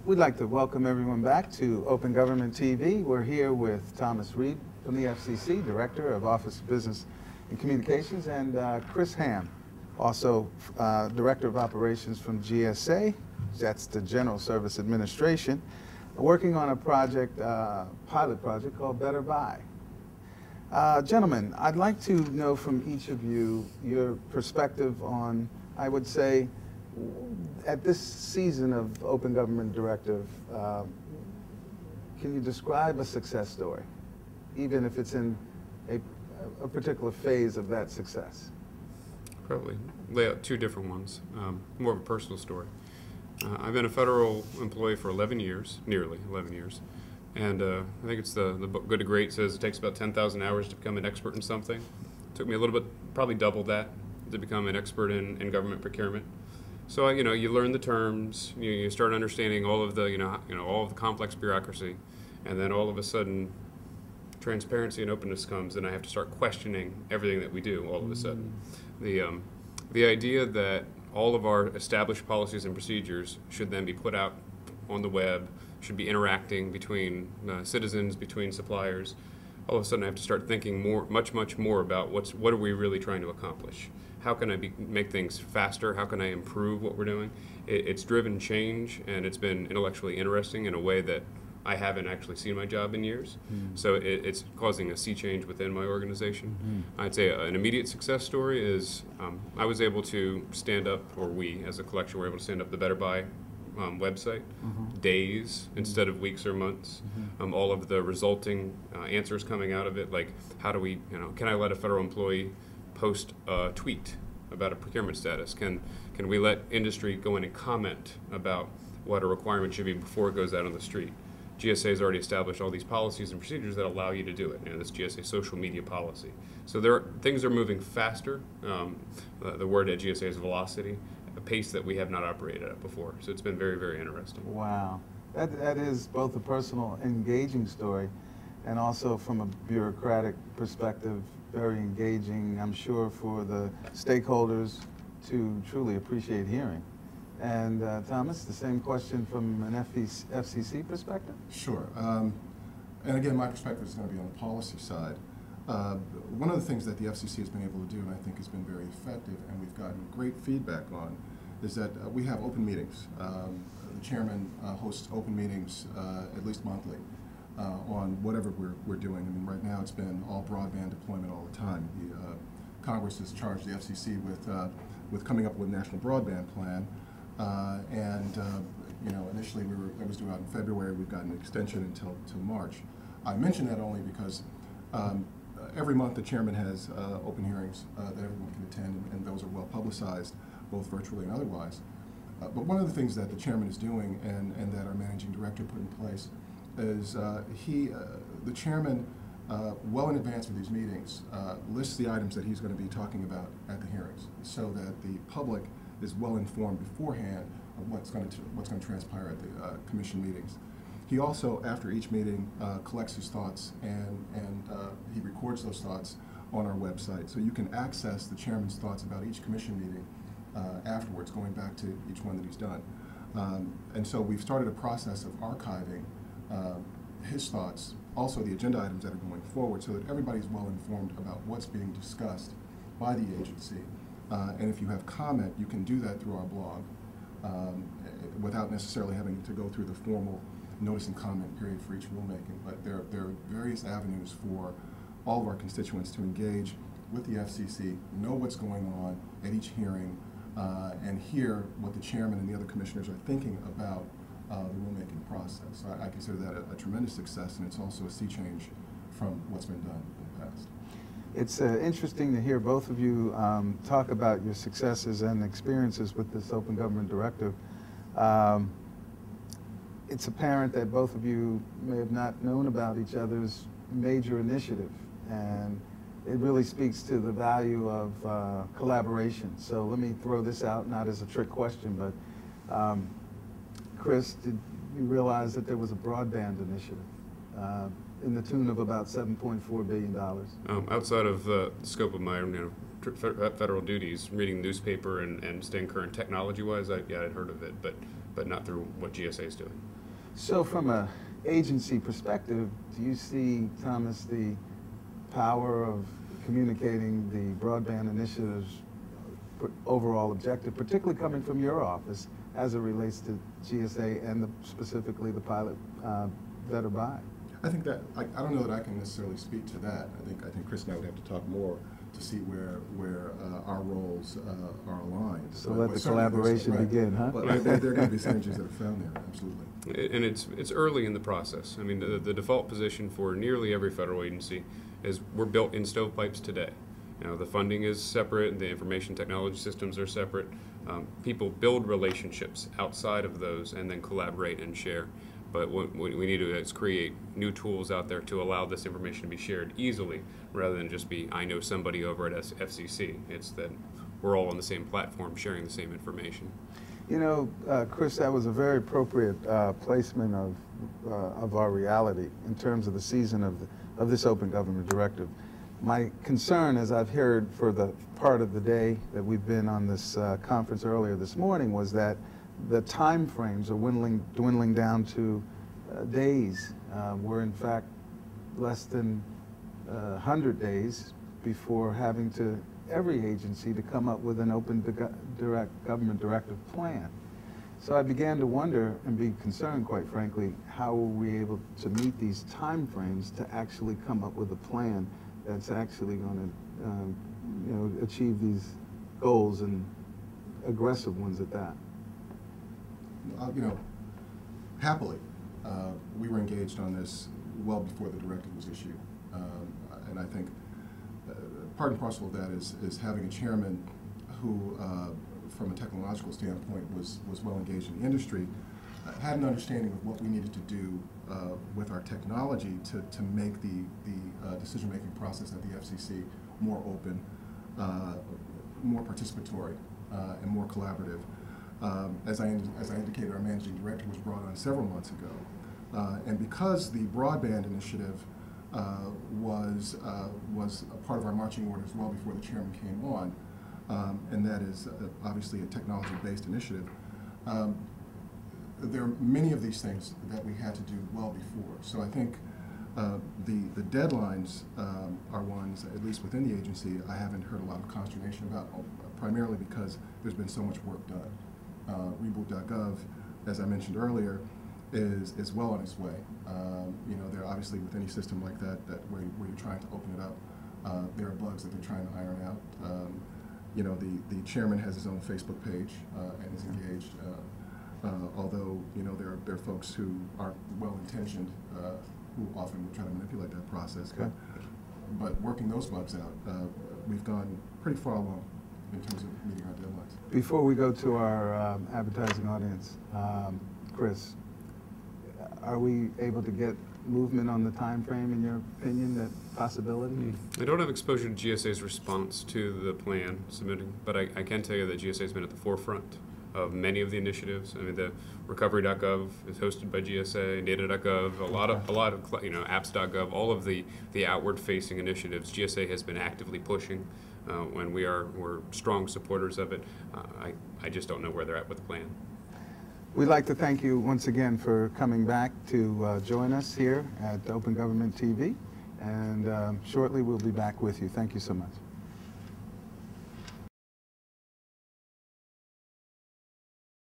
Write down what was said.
We'd like to welcome everyone back to Open Government TV. We're here with Thomas Reed from the FCC, Director of Office of Business and Communications, and Chris Ham, also Director of Operations from GSA, that's the General Service Administration, working on a project, pilot project called Better Buy. Gentlemen, I'd like to know from each of you your perspective on, I would say, at this season of Open Government Directive, can you describe a success story, even if it's in a particular phase of that success? Probably lay out two different ones, more of a personal story. I've been a federal employee for 11 years, nearly 11 years, and I think it's the book Good to Great says it takes about 10,000 hours to become an expert in something. It took me a little bit, probably double that, to become an expert in government procurement. So you learn the terms, you start understanding all of the all of the complex bureaucracy, and then all of a sudden, transparency and openness comes, and I have to start questioning everything that we do. All of a sudden, the idea that all of our established policies and procedures should then be put out on the web, should be interacting between citizens, between suppliers. All of a sudden, I have to start thinking much more about what are we really trying to accomplish. How can I make things faster? How can I improve what we're doing? It's driven change, and it's been intellectually interesting in a way that I haven't actually seen my job in years. So it's causing a sea change within my organization. I'd say an immediate success story is I was able to stand up, or we as a collection were able to stand up the Better Buy website, days instead of weeks or months. All of the resulting answers coming out of it, like how do we, can I let a federal employee post a tweet about a procurement status? Can we let industry go in and comment about what a requirement should be before it goes out on the street? GSA has already established all these policies and procedures that allow you to do it. This GSA social media policy. So things are moving faster. The word at GSA is velocity, a pace that we have not operated at before. So it's been very, very interesting. Wow. That is both a personal, engaging story, and also from a bureaucratic perspective, very engaging, I'm sure, for the stakeholders to truly appreciate hearing. And Thomas, the same question from an FCC perspective? Sure. And again, my perspective is going to be on the policy side. One of the things that the FCC has been able to do, and I think has been very effective, and we've gotten great feedback on, is that we have open meetings. The chairman hosts open meetings at least monthly on whatever we're doing. I mean, right now it's been all broadband deployment all the time. Congress has charged the FCC with coming up with a national broadband plan. Initially it was due out in February. We've got an extension until March. I mention that only because every month the chairman has open hearings that everyone can attend, and those are well publicized, both virtually and otherwise. But one of the things that the chairman is doing, and that our managing director put in place, is the chairman, well in advance of these meetings, lists the items that he's going to be talking about at the hearings, so that the public is well informed beforehand of what's going to transpire at the commission meetings. He also, after each meeting, collects his thoughts, and he records those thoughts on our website, so you can access the chairman's thoughts about each commission meeting afterwards, going back to each one that he's done. And so we've started a process of archiving his thoughts, also the agenda items that are going forward, so that everybody's well informed about what's being discussed by the agency. And if you have comment, you can do that through our blog without necessarily having to go through the formal notice and comment period for each rulemaking. But there are various avenues for all of our constituents to engage with the FCC, know what's going on at each hearing, and hear what the chairman and the other commissioners are thinking about the rulemaking process. So I consider that a tremendous success, and it's also a sea change from what's been done in the past. It's interesting to hear both of you talk about your successes and experiences with this Open Government Directive. It's apparent that both of you may have not known about each other's major initiative, and it really speaks to the value of collaboration. So let me throw this out, not as a trick question, but Chris, did you realize that there was a broadband initiative in the tune of about $7.4 billion? Outside of the scope of my federal duties, reading the newspaper and staying current technology-wise, I'd heard of it. But but not through what GSA is doing. So from a agency perspective, do you see, Thomas, the power of communicating the broadband initiative's overall objective, particularly coming from your office, as it relates to GSA and specifically the pilot that are by? I think that I don't know that I can necessarily speak to that. I think Chris and I would have to talk more to see where our roles are aligned. So let the collaboration begin, huh? But there are going to be synergies that are found there, absolutely. And it's early in the process. I mean, the default position for nearly every federal agency is we're built in stovepipes today. You know, the funding is separate, the information technology systems are separate. People build relationships outside of those and then collaborate and share. But what we need to do is create new tools out there to allow this information to be shared easily, rather than just be, I know somebody over at FCC. It's that we're all on the same platform sharing the same information. You know, Chris, that was a very appropriate placement of our reality in terms of the season of this Open Government Directive. My concern, as I've heard for the part of the day that we've been on this conference earlier this morning, was that the time frames are dwindling down to days. We're in fact less than 100 days before having every agency to come up with an open government directive plan. So I began to wonder and be concerned, quite frankly, how are we able to meet these time frames to actually come up with a plan that's actually going to achieve these goals, and aggressive ones at that. Happily, we were engaged on this well before the directive was issued. And I think part and parcel of that is having a chairman who, from a technological standpoint, was well engaged in the industry, had an understanding of what we needed to do with our technology to make the decision-making process at the FCC more open, more participatory, and more collaborative. As I indicated, our managing director was brought on several months ago, and because the broadband initiative was a part of our marching orders well before the chairman came on, and that is obviously a technology-based initiative. There are many of these things that we had to do well before. So I think the deadlines are ones, at least within the agency, I haven't heard a lot of consternation about, primarily because there's been so much work done. Reboot.gov, as I mentioned earlier, is well on its way. There obviously, with any system like that where you're trying to open it up, there are bugs that they're trying to iron out. The chairman has his own Facebook page and is engaged. Although there are folks who aren't well-intentioned who often will try to manipulate that process. Okay. But working those bugs out, we've gone pretty far along in terms of meeting our deadlines. Before we go to our advertising audience, Chris, are we able to get movement on the time frame, in your opinion, that possibility? I don't have exposure to GSA's response to the plan submitting, but I can tell you that GSA has been at the forefront of many of the initiatives. I mean, the recovery.gov is hosted by GSA, data.gov, a lot of apps.gov, all of the outward-facing initiatives GSA has been actively pushing, and we're strong supporters of it. I just don't know where they're at with the plan. We'd like to thank you once again for coming back to join us here at Open Government TV, and shortly we'll be back with you. Thank you so much.